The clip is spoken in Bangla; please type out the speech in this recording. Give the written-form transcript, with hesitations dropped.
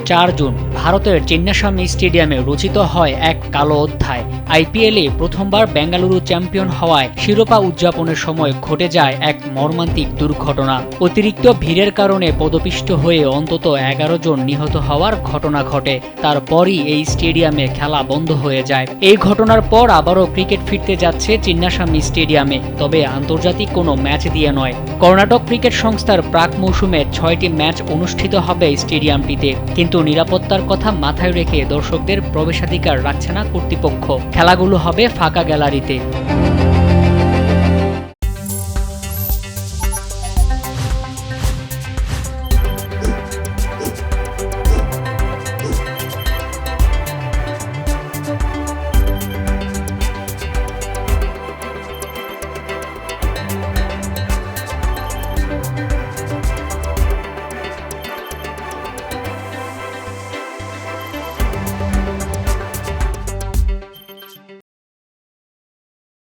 4 জুন ভারতের চিন্নাস্বামী স্টেডিয়ামে রচিত হয় এক কালো অধ্যায়। আইপিএলে প্রথমবার বেঙ্গালুরু চ্যাম্পিয়ন হওয়ায় শিরোপা উদযাপনের সময় ঘটে যায় এক মর্মান্তিক দুর্ঘটনা। অতিরিক্ত ভিড়ের কারণে পদপিষ্ট হয়ে অন্তত 11 জন নিহত হওয়ার ঘটনা ঘটে। তারপরই এই স্টেডিয়ামে খেলা বন্ধ হয়ে যায়। এই ঘটনার পর আবারও ক্রিকেট ফিরতে যাচ্ছে চিন্নাস্বামী স্টেডিয়ামে, তবে আন্তর্জাতিক কোনো ম্যাচ দিয়ে নয়। কর্ণাটক ক্রিকেট সংস্থার প্রাক মৌসুমে 6টি ম্যাচ অনুষ্ঠিত হবে স্টেডিয়ামটিতে, কিন্তু নিরাপত্তার কথা মাথায় রেখে দর্শকদের প্রবেশাধিকার রাখছে না কর্তৃপক্ষ। খেলাগুলো হবে ফাঁকা গ্যালারিতে।